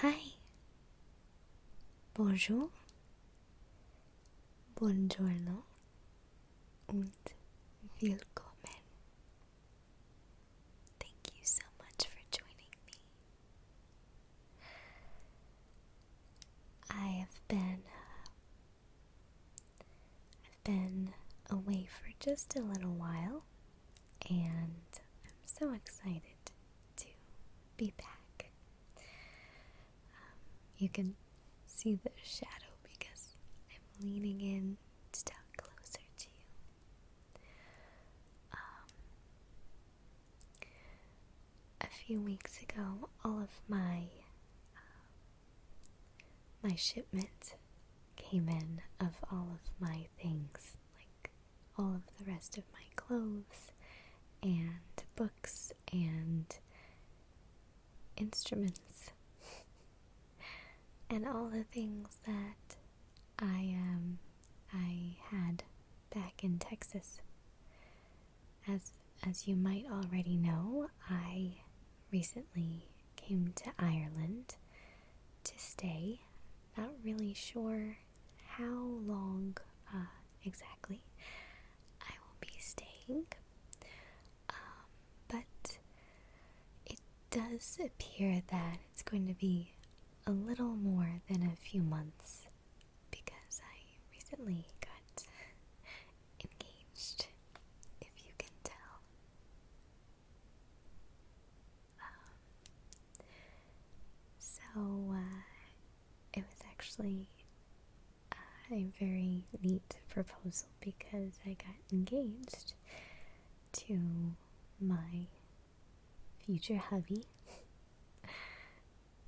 Hi, bonjour, buongiorno und willkommen. Thank you so much for joining me. I've been away for just a little while, and I'm so excited to be back. You can see the shadow because I'm leaning in to talk closer to you. A few weeks ago, all of my shipment came in of all of my things, like all of the rest of my clothes and books and instruments and all the things that I had back in Texas. As you might already know, I recently came to Ireland to stay. Not really sure how long exactly I will be staying, but it does appear that it's going to be a little more than a few months because I recently got engaged, if you can tell. So it was actually a very neat proposal because I got engaged to my future hubby.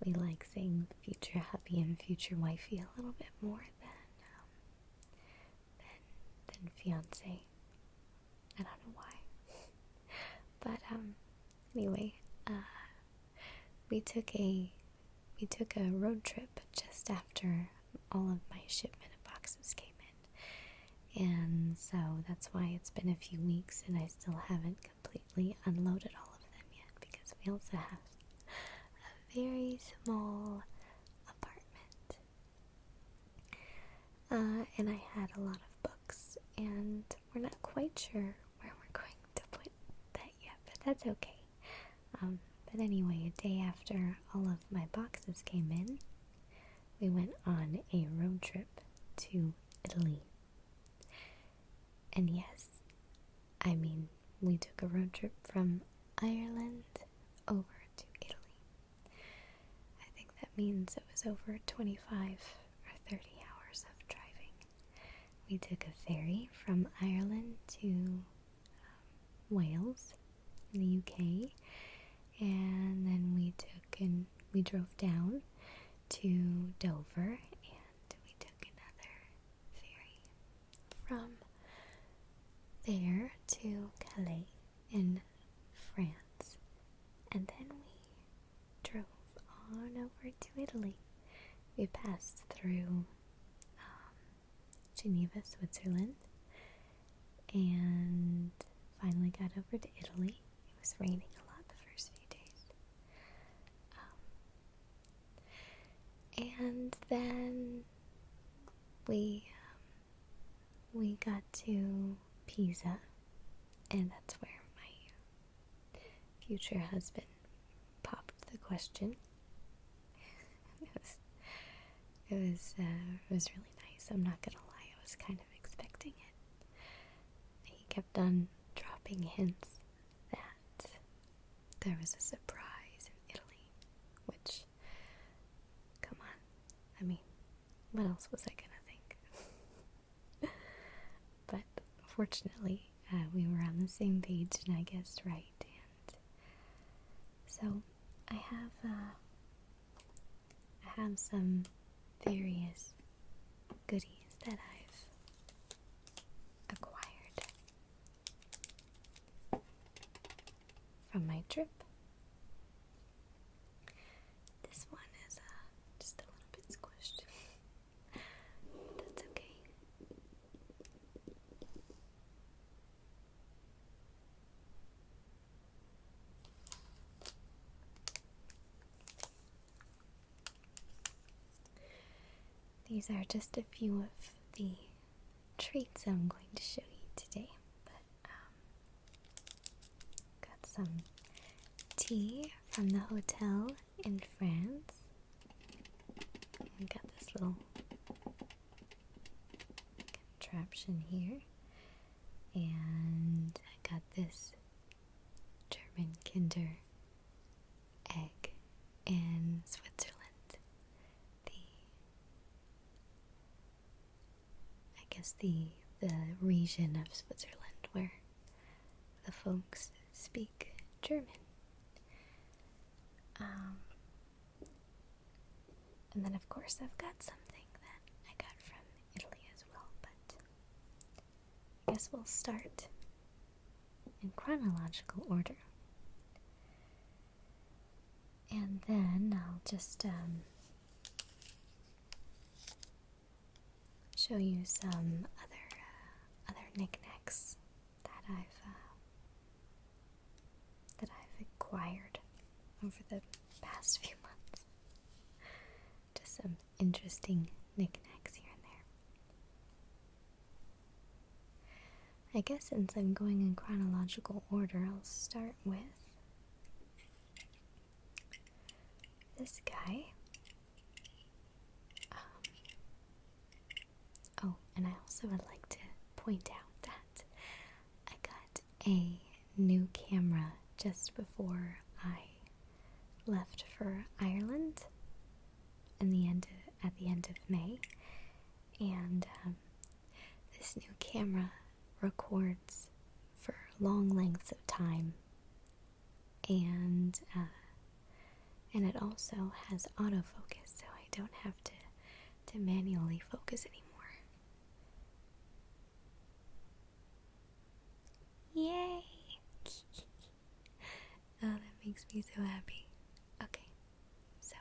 We like saying future hubby and future wifey a little bit more than fiance. I don't know why. But anyway, we took a road trip just after all of my shipment of boxes came in. And so that's why it's been a few weeks and I still haven't completely unloaded all of them yet because we also have a very small apartment. And I had a lot of books and we're not quite sure where we're going to put that yet, but that's okay. But anyway, a day after all of my boxes came in, we went on a road trip to Italy. And yes, I mean, we took a road trip from Ireland over to Italy. I think that means it was over 25 or 30 hours of driving. We took a ferry from Ireland to Wales in the UK. And then we drove down to Dover, and we took another ferry from there to Calais in France. And then we drove on over to Italy. We passed through Geneva, Switzerland, and finally got over to Italy. It was raining a lot the first few days. And then we got to Pisa, and that's where my future husband popped the question. It was really nice. I'm not gonna lie, I was kind of expecting it. He kept on dropping hints that there was a surprise in Italy, which, come on, I mean, what else was I gonna think? But fortunately, we were on the same page and I guessed right, and so I have some various goodies that I've acquired from my trip. This one is just a little bit squished. That's okay. these are just a few of the treats I'm going to show you today. But got some tea from the hotel in France. I've got this little contraption here, and I got this German Kinder egg in Switzerland. The region of Switzerland where the folks speak German. And then of course I've got something that I got from Italy as well, but I guess we'll start in chronological order. And then I'll just show you some other knickknacks that I've acquired over the past few months. Just some interesting knickknacks here and there. I guess since I'm going in chronological order, I'll start with this guy. Oh, and I also would like to point out that I got a new camera just before I left for Ireland at the end of May, and this new camera records for long lengths of time, and it also has autofocus, so I don't have to manually focus anymore. Yay! Oh, that makes me so happy. Okay, so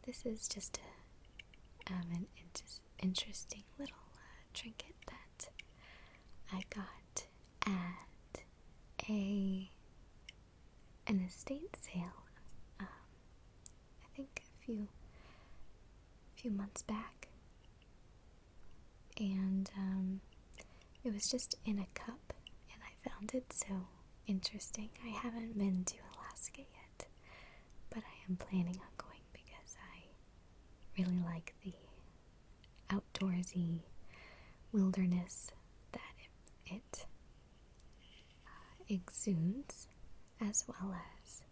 this is just an interesting little trinket that I got at an estate sale. I think a few months back, and it was just in a cup. Found it so interesting. I haven't been to Alaska yet, but I am planning on going because I really like the outdoorsy wilderness that it exudes, as well as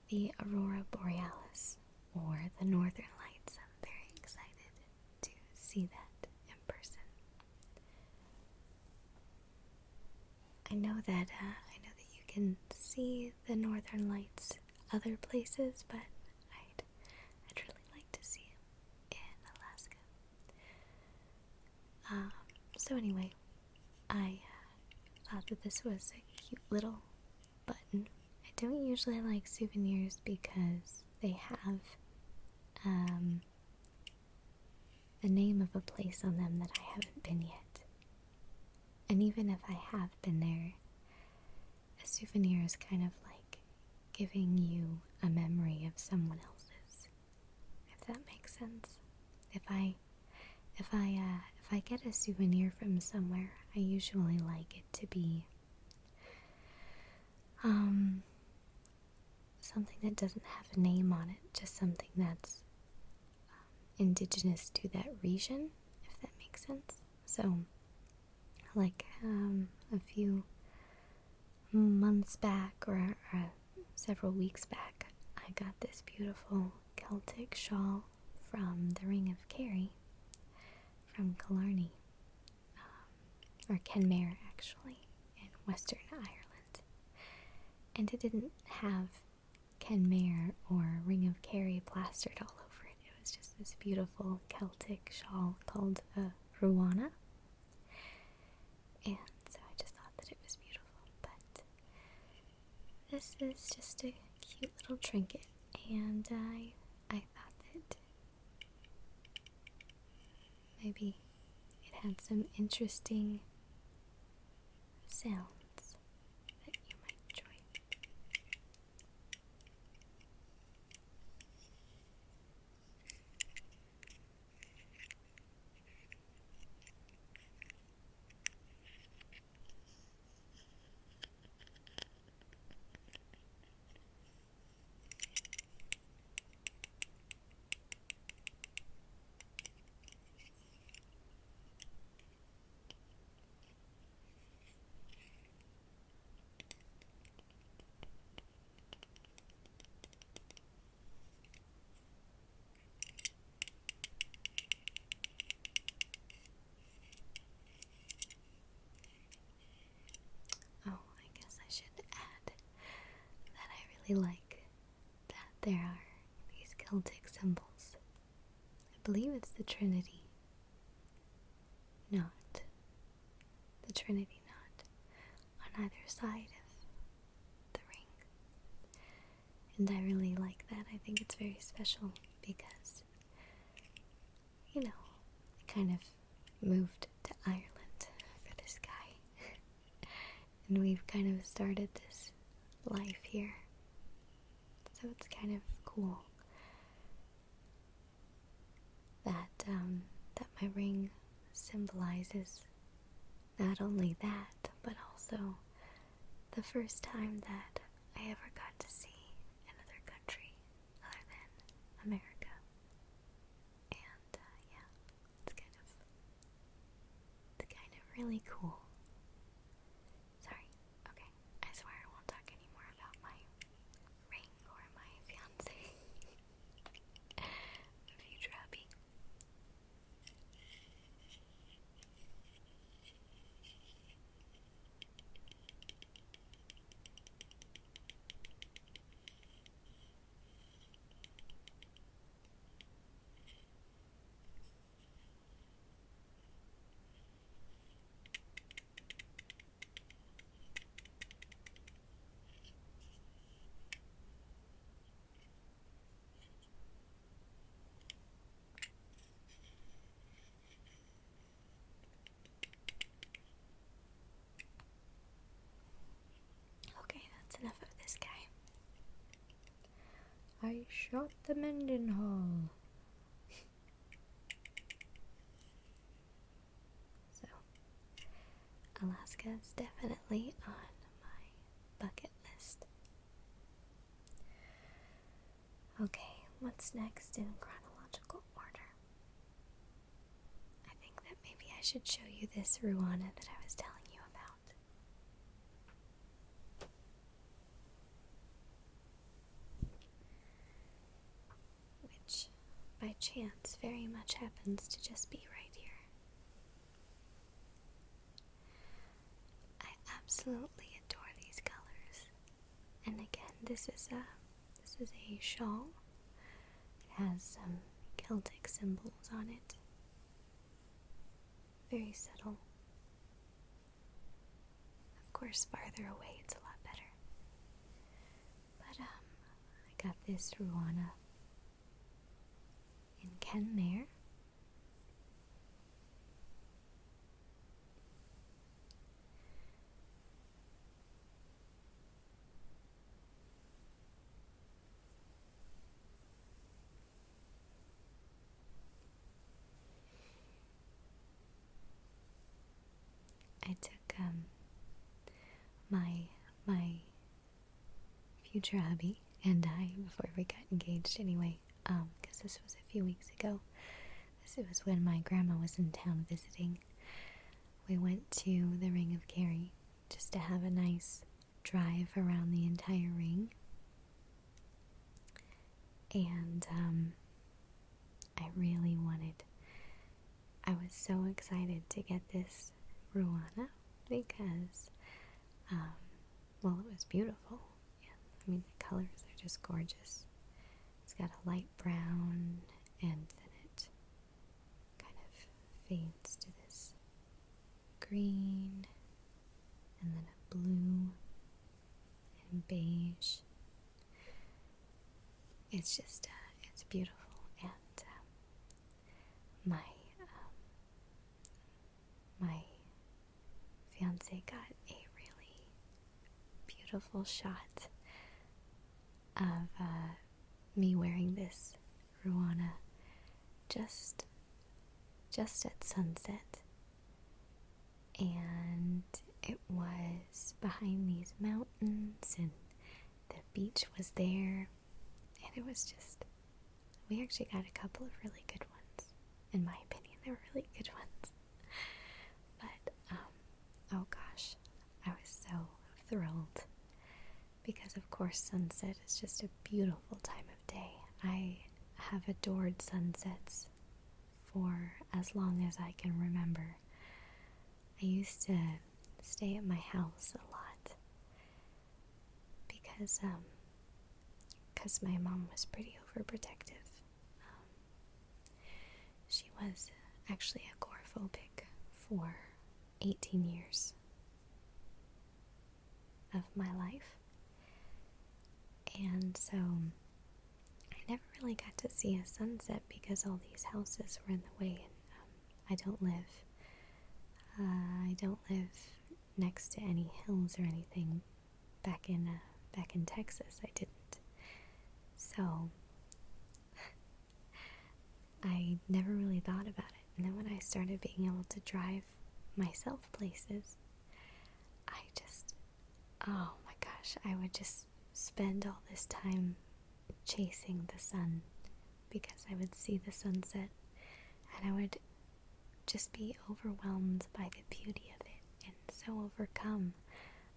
the aurora borealis or the northern lights. I'm very excited to see that in person. I know that you can see the northern lights other places, but I'd really like to see them in Alaska. So anyway, I thought that this was a cute little button. I don't usually like souvenirs because they have the name of a place on them that I haven't been yet. And even if I have been there, a souvenir is kind of like giving you a memory of someone else's, if that makes sense. If I get a souvenir from somewhere, I usually like it to be something that doesn't have a name on it, just something that's indigenous to that region, if that makes sense. So like a few months back or several weeks back, I got this beautiful Celtic shawl from the Ring of Kerry from Killarney, or Kenmare actually, in Western Ireland. And it didn't have Kenmare or Ring of Kerry plastered all over it. It was just this beautiful Celtic shawl called a ruana. And so I just thought that it was beautiful. But this is just a cute little trinket, and I thought that maybe it had some interesting sounds that you might enjoy. really like that there are these Celtic symbols. I believe it's the Trinity knot. The Trinity knot on either side of the ring. And I really like that. I think it's very special because, you know, I kind of moved to Ireland for this guy. And we've kind of started this life here. So it's kind of cool that that my ring symbolizes not only that, but also the first time that I ever got to see another country other than America. And yeah, it's kind of really cool. Sorry, okay, I swear I won't talk anymore about my ring or my fiance. Future hubby. Okay, that's enough of this guy. I shot the Mendenhall. So, Alaska is definitely on my bucket list. Okay, what's next in chronological order? I think that maybe I should show you this Ruana that I was telling you about. Which, by chance, very much happens to just be right here. I absolutely adore these colors. And again, this is a shawl. It has some Celtic symbols on it. Very subtle. Of course, farther away it's a lot better. But I got this Ruana in Kenmare. I took my future hubby and I, before we got engaged anyway, because this was a few weeks ago. This was when my grandma was in town visiting. We went to the Ring of Kerry just to have a nice drive around the entire ring. And I really I was so excited to get this Ruana because, well, it was beautiful. Yeah, I mean, the colors are just gorgeous. It's got a light brown, and then it kind of fades to this green, and then a blue, and beige. It's just, it's beautiful, and my fiance got a really beautiful shot of me wearing this Ruana just at sunset, and it was behind these mountains, and the beach was there, and it was just, we actually got a couple of really good ones. In my opinion, they were really good ones. But oh gosh, I was so thrilled because, of course, sunset is just a beautiful time of day. I have adored sunsets for as long as I can remember. I used to stay at my house a lot because because my mom was pretty overprotective. She was actually agoraphobic for 18 years of my life. And so I never really got to see a sunset because all these houses were in the way, and I don't live next to any hills or anything. Back in Texas, I didn't. So I never really thought about it. And then when I started being able to drive myself places, oh my gosh, I would just spend all this time chasing the sun because I would see the sunset and I would just be overwhelmed by the beauty of it and so overcome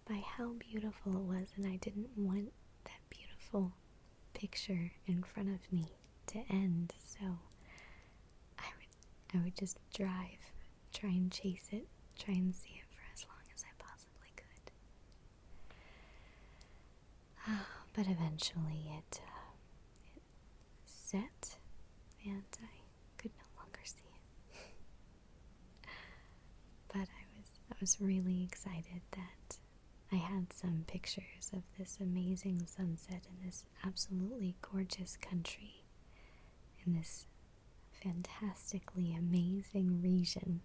by how beautiful it was, and I didn't want that beautiful picture in front of me to end, so I would just drive, try and chase it, try and see it for as long as I possibly could. But eventually it set, and I could no longer see it. But I was really excited that I had some pictures of this amazing sunset in this absolutely gorgeous country, in this fantastically amazing region,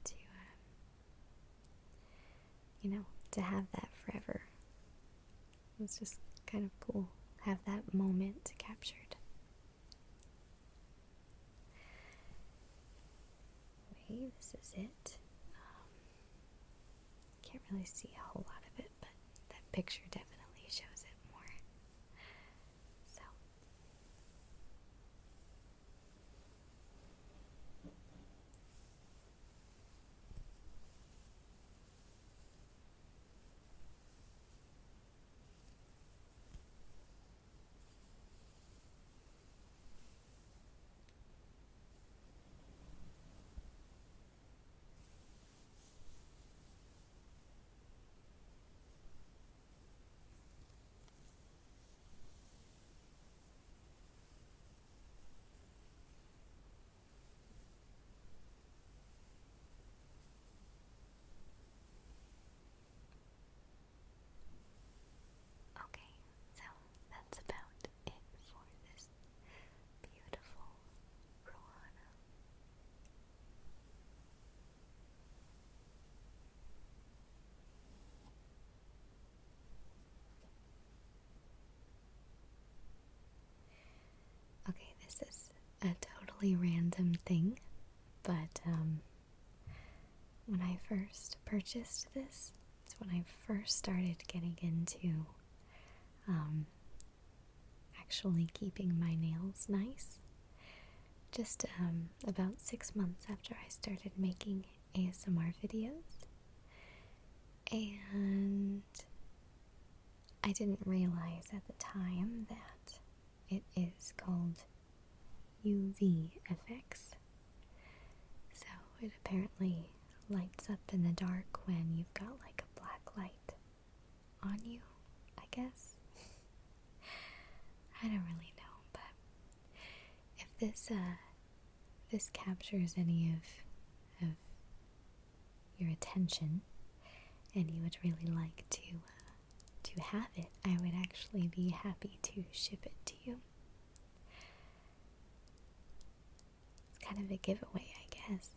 to to have that forever. It was just kind of cool, have that moment captured. Okay, this is it. Can't really see a whole lot of it, but that picture definitely shows it more. So okay, so that's about it for this beautiful Roana. Okay, this is a totally random thing, but when I first purchased this, it's when I first started getting into actually keeping my nails nice. Just about 6 months after I started making ASMR videos, and I didn't realize at the time that it is called UV effects. So it apparently lights up in the dark when you've got like a black light on you, I guess. I don't really know, but if this captures any of your attention and you would really like to have it, I would actually be happy to ship it to you. It's kind of a giveaway, I guess.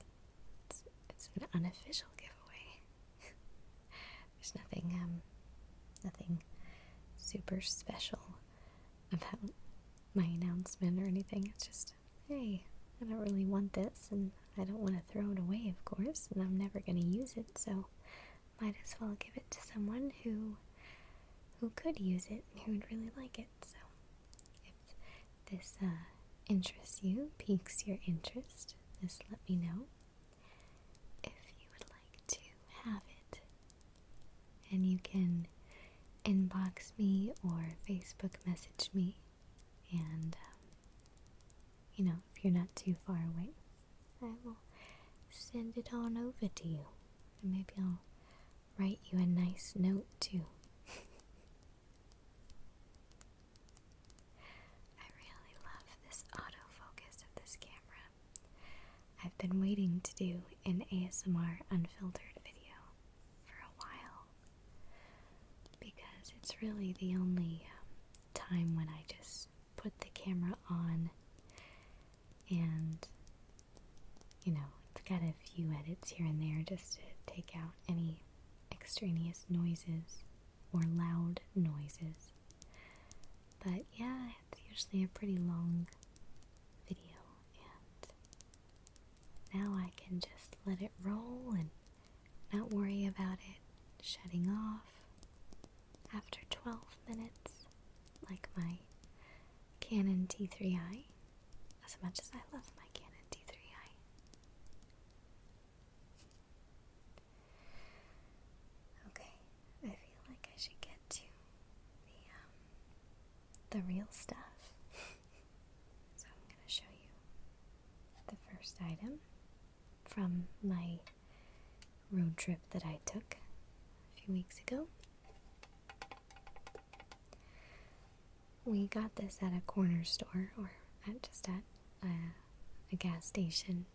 It's an unofficial giveaway. There's nothing super special about my announcement or anything. It's just, hey, I don't really want this, and I don't want to throw it away, of course, and I'm never going to use it, so might as well give it to someone who could use it and who would really like it. So if this interests you, piques your interest, just let me know if you would like to have it. And you can inbox me or Facebook message me, and if you're not too far away, I will send it on over to you, and maybe I'll write you a nice note too. I've been waiting to do an ASMR unfiltered video for a while because it's really the only time when I just put the camera on and, it's got a few edits here and there just to take out any extraneous noises or loud noises. But yeah, it's usually a pretty long video, and now I can just let it roll and not worry about it shutting off after 12 minutes, like my Canon T3i, as much as I love my Canon T3i. Okay, I feel like I should get to the real stuff. So I'm going to show you the first item from my road trip that I took a few weeks ago. We got this at a corner store, or just at a gas station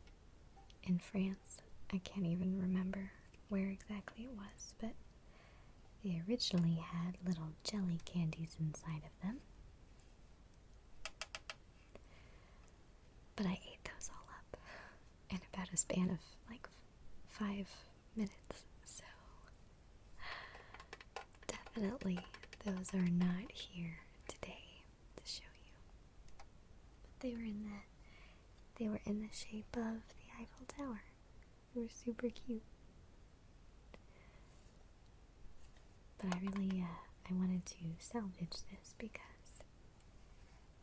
in France. I can't even remember where exactly it was, but they originally had little jelly candies inside of them. But I ate those all up in about a span of like 5 minutes, so definitely those are not here today to show you. But they were in the shape of the Eiffel Tower. They were super cute. But I really I wanted to salvage this because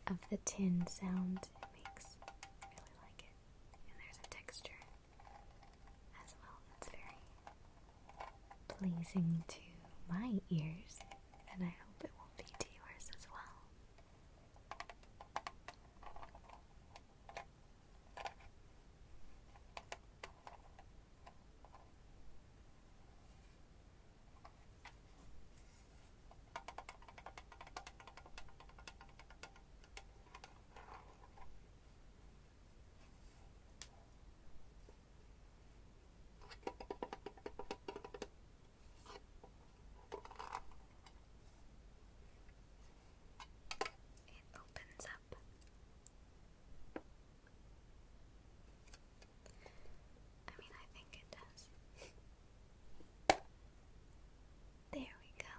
of the tin sound it makes. I really like it. And there's a texture as well that's very pleasing to my ears, and I hope it will be to yours as well. Opens up. I mean, I think it does. There we go.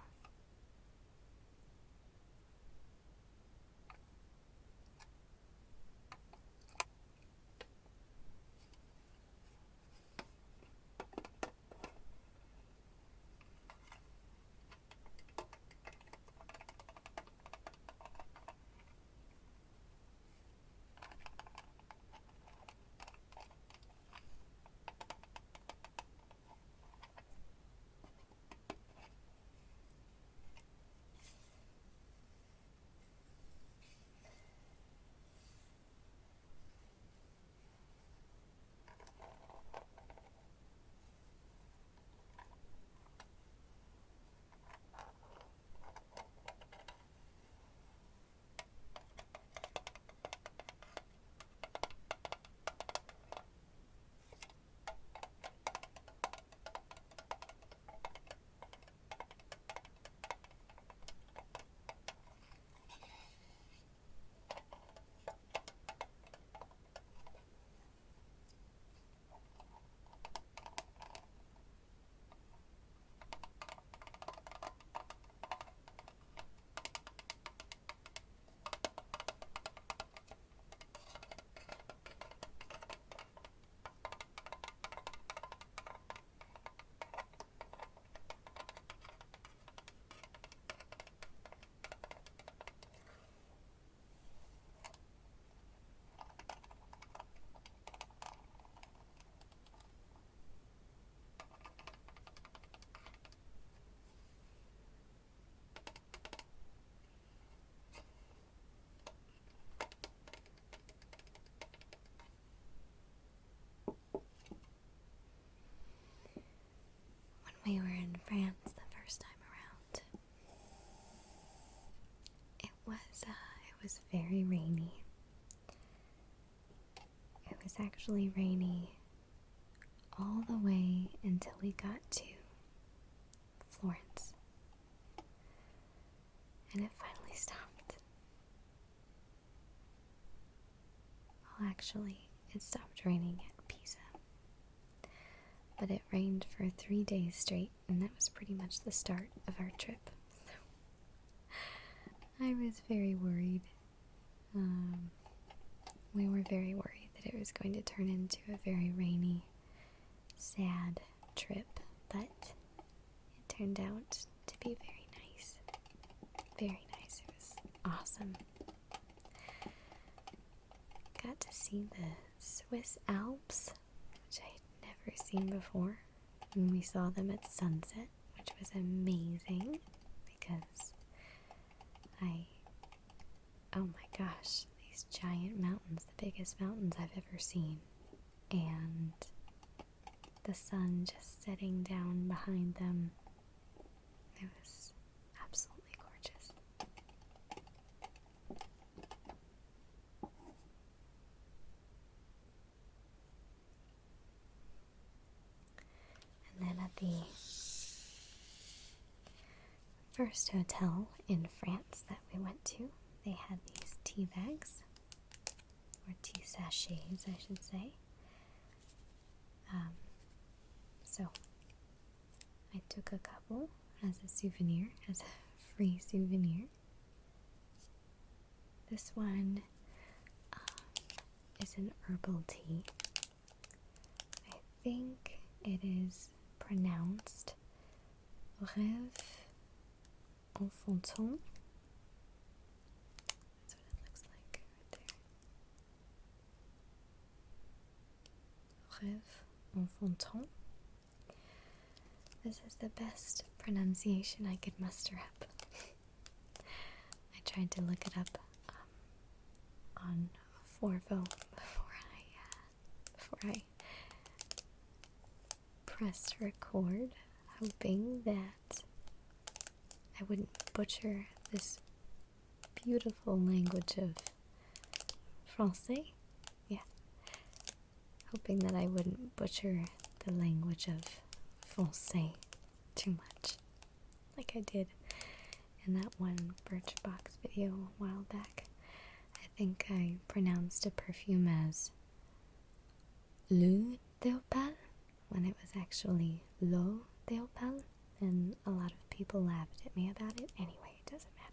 We were in France the first time around. It was very rainy. It was actually rainy all the way until we got to Florence. And it finally stopped. Well, actually, it stopped raining at Pisa. But it rained for 3 days straight, and that was pretty much the start of our trip. So I was very worried. We were very worried that it was going to turn into a very rainy, sad trip, but it turned out to be very nice. Very nice. It was awesome. Got to see the Swiss Alps, which I had never seen before. And we saw them at sunset, which was amazing because oh my gosh, these giant mountains, the biggest mountains I've ever seen. And the sun just setting down behind them. It was absolutely gorgeous. And then at the first hotel in France that we went to, they had these tea bags, or tea sachets, I should say. So I took a couple as a souvenir, as a free souvenir. This one is an herbal tea. I think it is pronounced Rêve Enfantin. That's what it looks like right there. Rêve Enfantin. This is the best pronunciation I could muster up. I tried to look it up on Forvo before I pressed record, hoping that I wouldn't butcher this beautiful language of Francais. Yeah. Hoping that I wouldn't butcher the language of Francais too much, like I did in that one Birchbox video a while back. I think I pronounced a perfume as Le d'Opale when it was actually L'eau d'Opale, and a lot of people laughed at me about it. Anyway, it doesn't matter.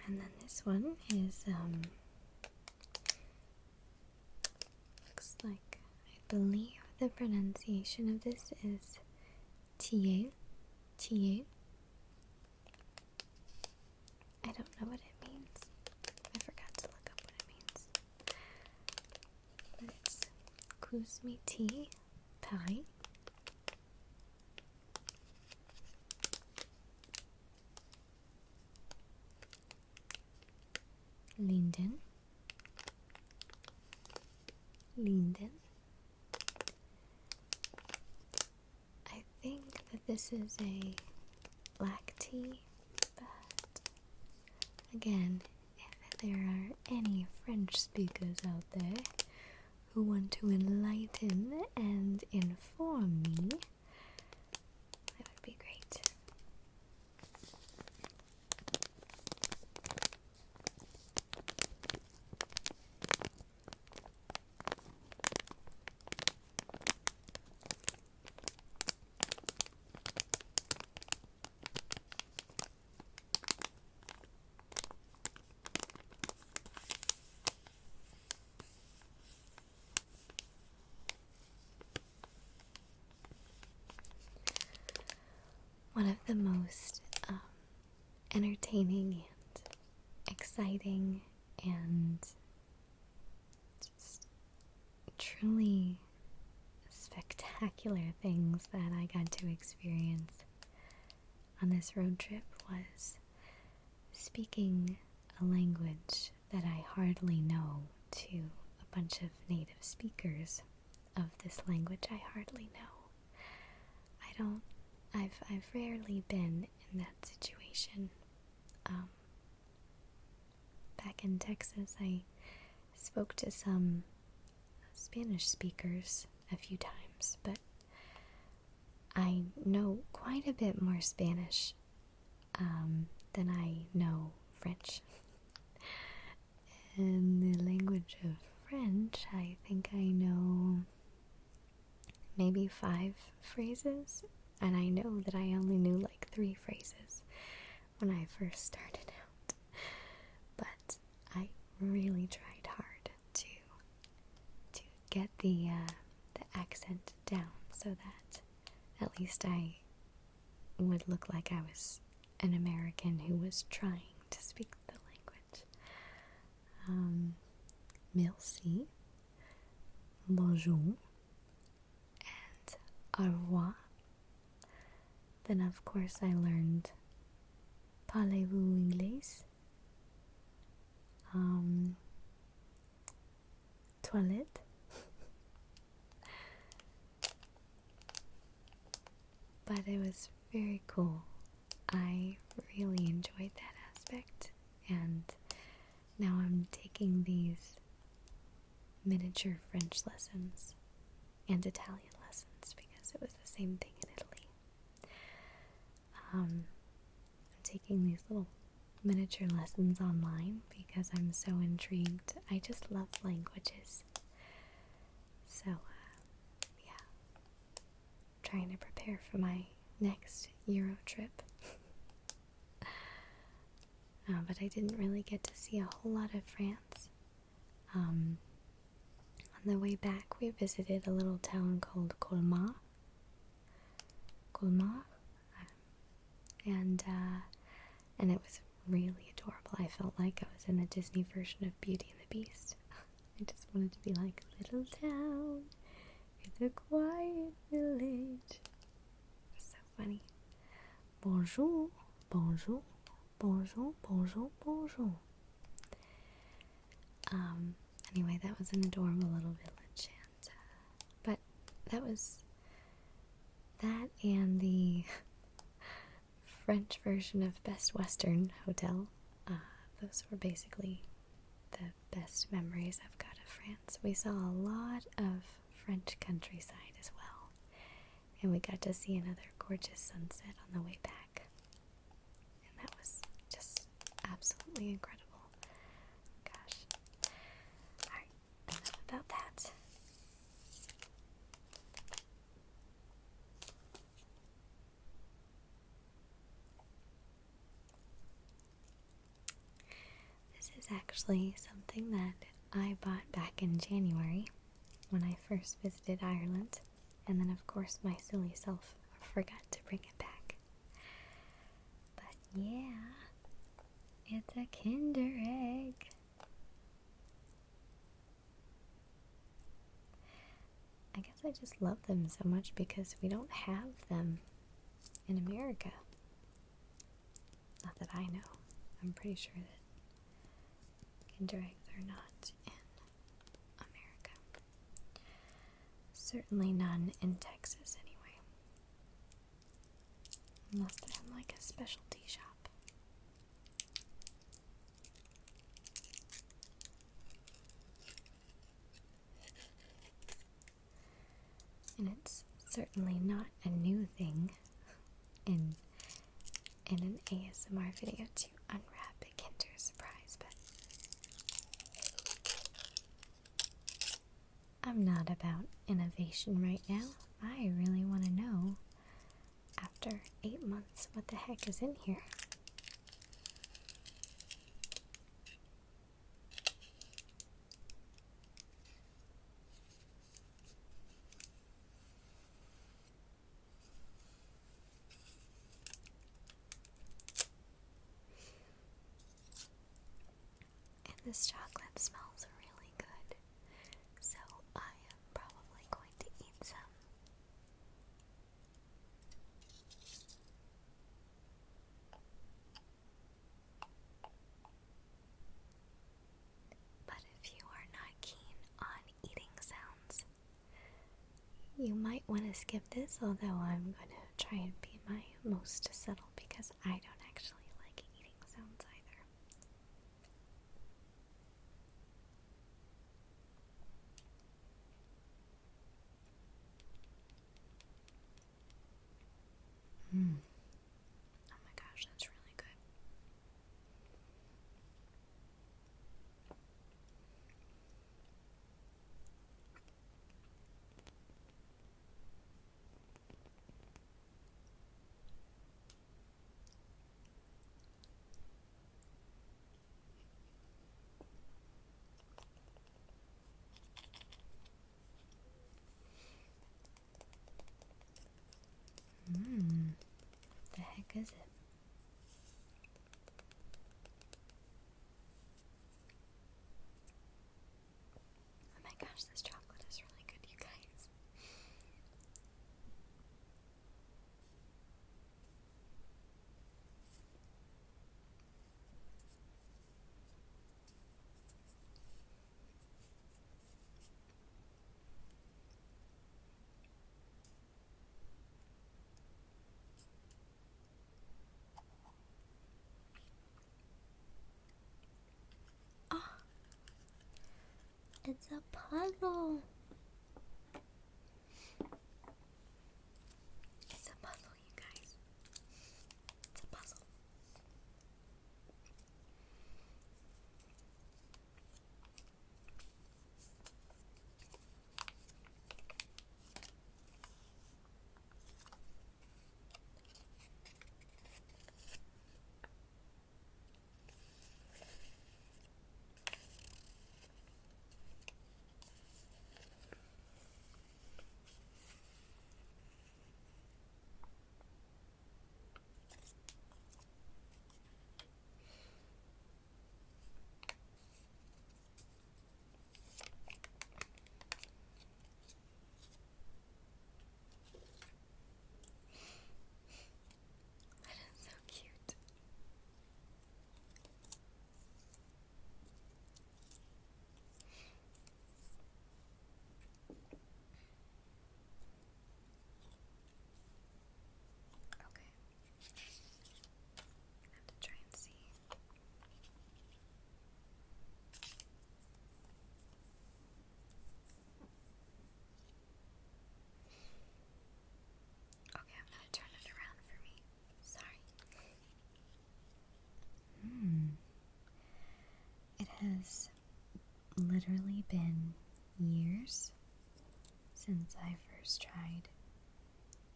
And then this one is, looks like, I believe the pronunciation of this is Thier. I don't know what it means. I forgot to look up what it means. But it's Cosmétique Paris. Linden. I think that this is a black tea, but again, if there are any French speakers out there who want to enlighten and inform me, that would be great. one of the most entertaining and exciting and just truly spectacular things that I got to experience on this road trip was speaking a language that I hardly know to a bunch of native speakers of this language I hardly know. I've rarely been in that situation. Back in Texas, I spoke to some Spanish speakers a few times, but I know quite a bit more Spanish than I know French. In the language of French, I think I know maybe 5 phrases, and I know that I only knew like 3 phrases when I first started out. But I really tried hard to get the accent down so that at least I would look like I was an American who was trying to speak the language. Merci, bonjour, and au revoir. Then of course I learned parlez-vous anglais? Toilette. But it was very cool. I really enjoyed that aspect, and now I'm taking these miniature French lessons and Italian lessons because it was the same thing in Italy. I'm taking these little miniature lessons online because I'm so intrigued. I just love languages. So, yeah. Trying to prepare for my next Euro trip. But I didn't really get to see a whole lot of France. On the way back, we visited a little town called Colmar. And it was really adorable. I felt like I was in the Disney version of Beauty and the Beast. I just wanted to be like, little town with a quiet village. It was so funny. Bonjour, bonjour, bonjour, bonjour, bonjour. Anyway, that was an adorable little village, and but that was that and the French version of Best Western Hotel. Those were basically the best memories I've got of France. We saw a lot of French countryside as well, and we got to see another gorgeous sunset on the way back, and that was just absolutely incredible. Gosh. Alright, enough about that. This is actually something that I bought back in January when I first visited Ireland, and then of course my silly self forgot to bring it back. But yeah, it's a Kinder Egg. I guess I just love them so much because we don't have them in America. Not that I know. I'm pretty sure that Kinder Eggs are not in America. Certainly none in Texas anyway. Unless they're in like a specialty shop. And it's certainly not a new thing in an ASMR video to unwrap a Kinder Surprise, but I'm not about innovation right now. I really want to know, after 8 months, what the heck is in here. This chocolate smells really good, so I am probably going to eat some. But if you are not keen on eating sounds, you might want to skip this, although I'm going to try and be my most subtle because I don't actually like eating sounds either. Oh my gosh, that's really good. The heck is it? Oh my gosh, this chocolate is really good, you guys. Oh, it's a puzzle. It's a puzzle, you guys. It's a puzzle. That is so cute. Okay. I have to try and see. Okay, I'm gonna turn it around for me. Sorry. It has literally been years since I first tried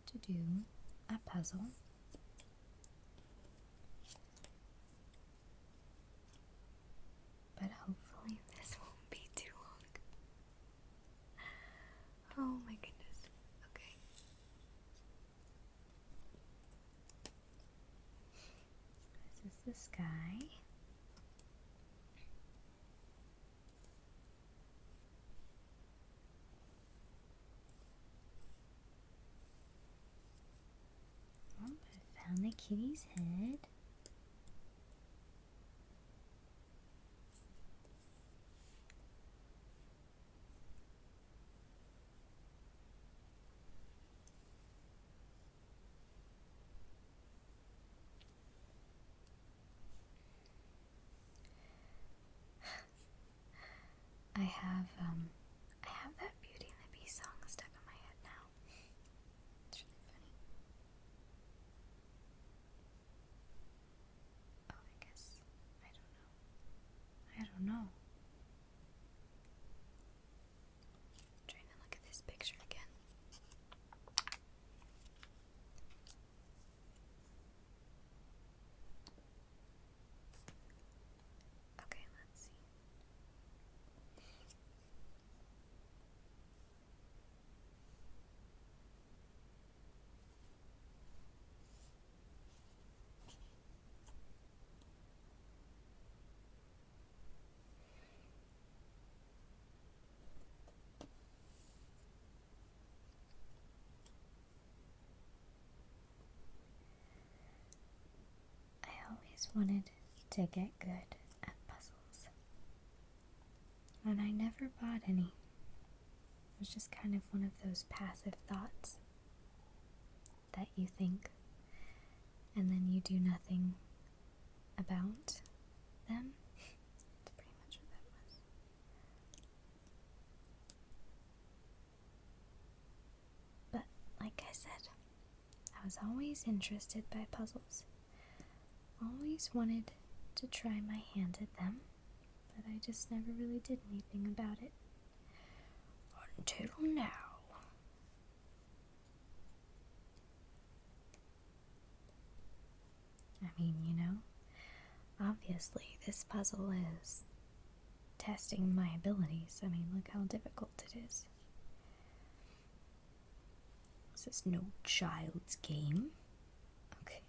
to do a puzzle. But hopefully this won't be too long. Oh my goodness. Okay. This is the sky. Oh, I found the kitty's head. I have that Beauty and the Beast song stuck in my head now. It's really funny. Oh, I guess, I don't know. I'm trying to look at this picture again. Okay, let's see. always wanted to get good at puzzles, and I never bought any. It was just kind of one of those passive thoughts that you think, and then you do nothing about them. That's pretty much what that was. But, like I said, I was always interested by puzzles. Always wanted to try my hand at them, but I just never really did anything about it. Until now. I mean, obviously this puzzle is testing my abilities. I mean, look how difficult it is. This is no child's game. Okay.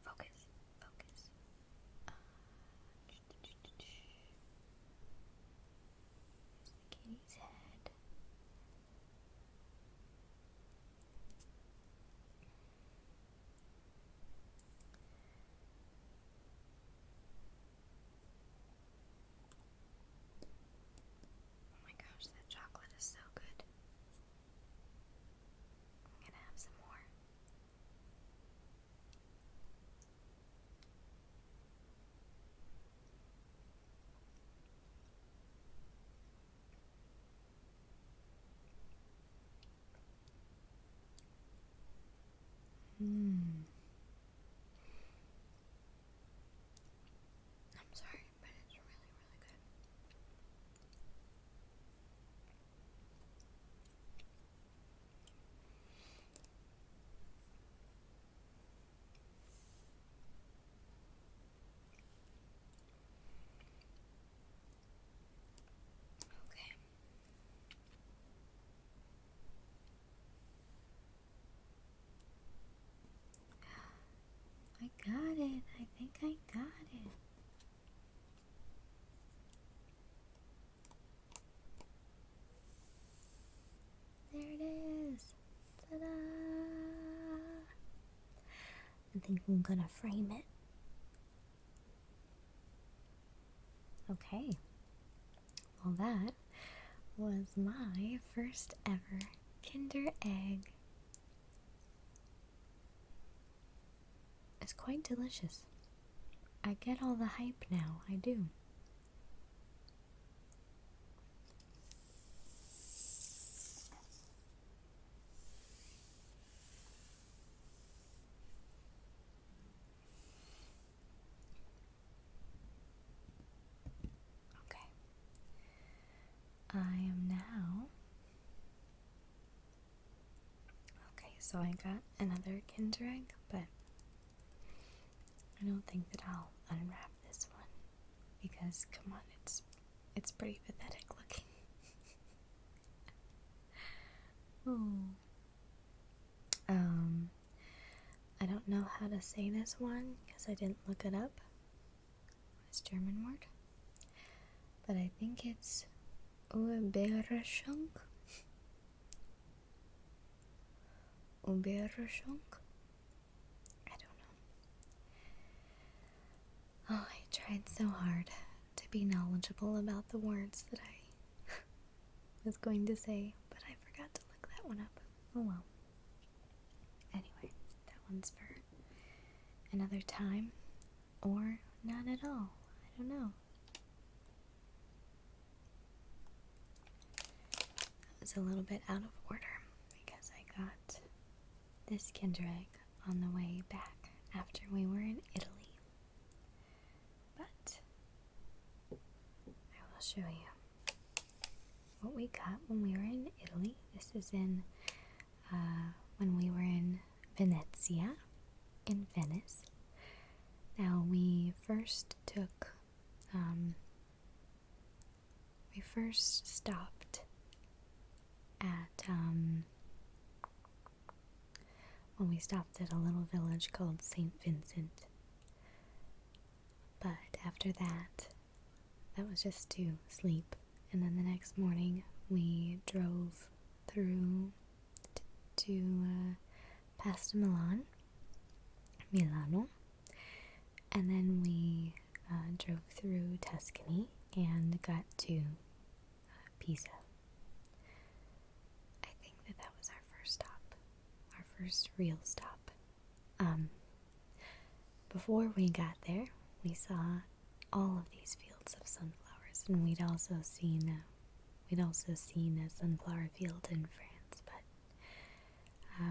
Focus. Here's the kitty's head. Oh my gosh, that chocolate is so good. I'm gonna have some more. I'm sorry, but it's really, really good. Okay. I got it. I think I got it. There it is. Ta-da! I think I'm gonna frame it. Okay. Well, that was my first ever Kinder Egg. It's quite delicious. I get all the hype now, I do. Okay. I am now... Okay, so I got another Kinder Egg, but I don't think that I'll unwrap this one because, come on, it's pretty pathetic looking. I don't know how to say this one because I didn't look it up. It's a German word, but I think it's Überraschung. Überraschung. I don't know. Oh, I tried so hard to be knowledgeable about the words that I was going to say, but I forgot to look that one up. Oh well. Anyway, that one's for another time, or not at all. I don't know. That was a little bit out of order because I got this Kinder Egg on the way back after we were in Italy. But I will show you what we got when we were in Italy. This is in when we were in Venezia, in Venice. Now we first stopped at we stopped at a little village called St. Vincent. But after that was just to sleep. And then the next morning we drove through to past Milano. And then we drove through Tuscany and got to Pisa. I think that was our first stop, our first real stop. Before we got there, we saw all of these fields of sunflowers, and we'd also seen a sunflower field in France, but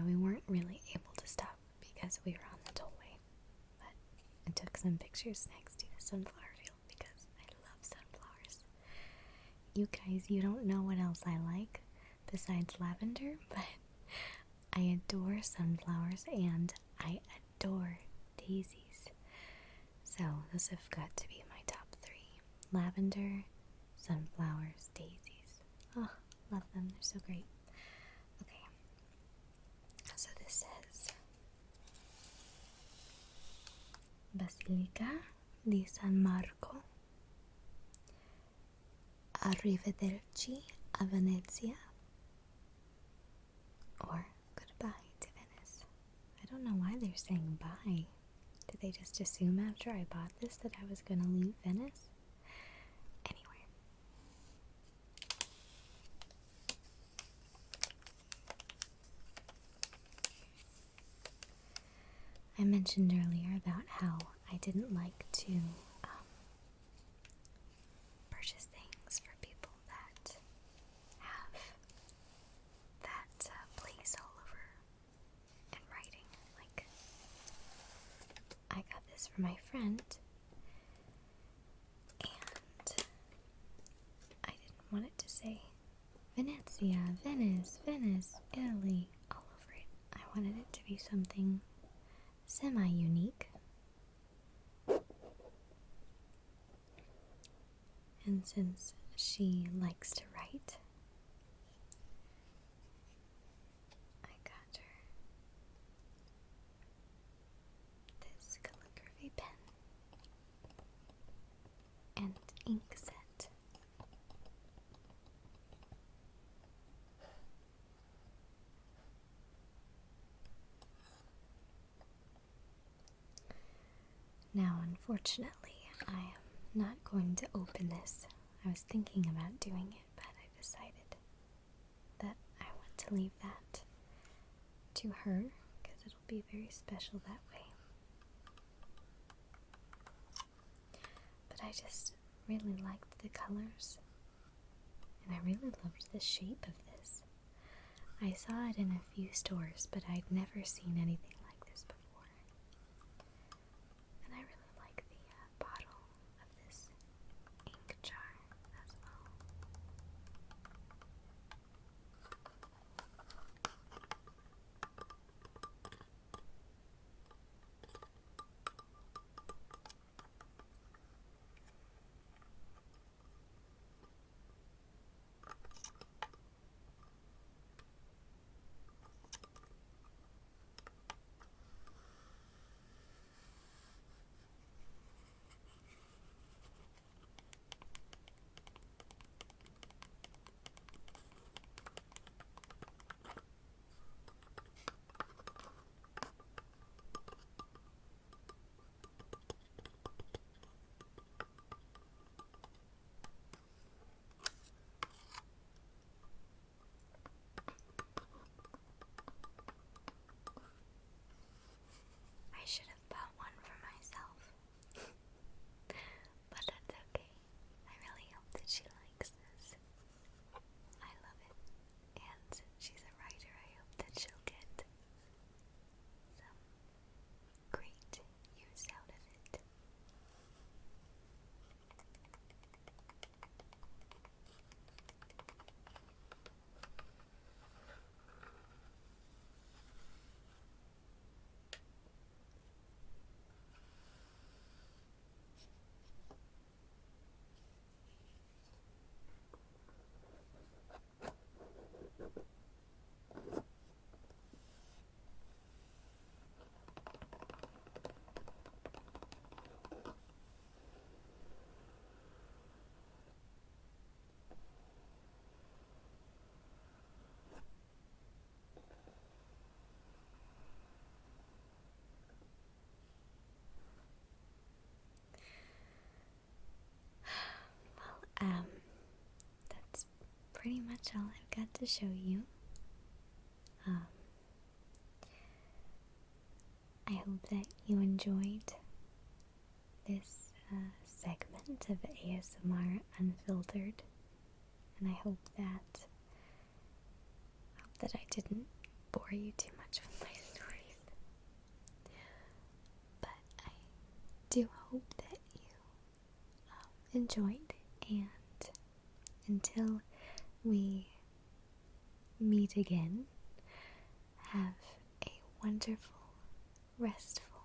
we weren't really able to stop because we were on the tollway. But I took some pictures next to the sunflower field because I love sunflowers. You guys, you don't know what else I like besides lavender, but I adore sunflowers and I adore daisies. So those have got to be my top 3. Lavender, sunflowers, daisies. Oh, love them. They're so great. Okay. So this says Basilica di San Marco. Arrivederci a Venezia. Or goodbye to Venice. I don't know why they're saying bye. Did they just assume after I bought this that I was going to leave Venice? Anyway. I mentioned earlier about how I didn't like to purchase things for people that have that place all over in writing. Like, I got this for my friend, and I didn't want it to say Venezia, Venice, Italy all over it. I wanted it to be something semi-unique. And since she likes to write, I got her this calligraphy pen and ink set. Now, unfortunately, I am not going to open this. I was thinking about doing it, but I decided that I want to leave that to her because it'll be very special that way. But I just really liked the colors, and I really loved the shape of this. I saw it in a few stores, but I'd never seen anything like this before. And I really like the bottle of this ink jar as well. pretty much all I've got to show you. I hope that you enjoyed this segment of ASMR Unfiltered, and I hope that I didn't bore you too much with my stories. But I do hope that you enjoyed, and until we meet again, have a wonderful, restful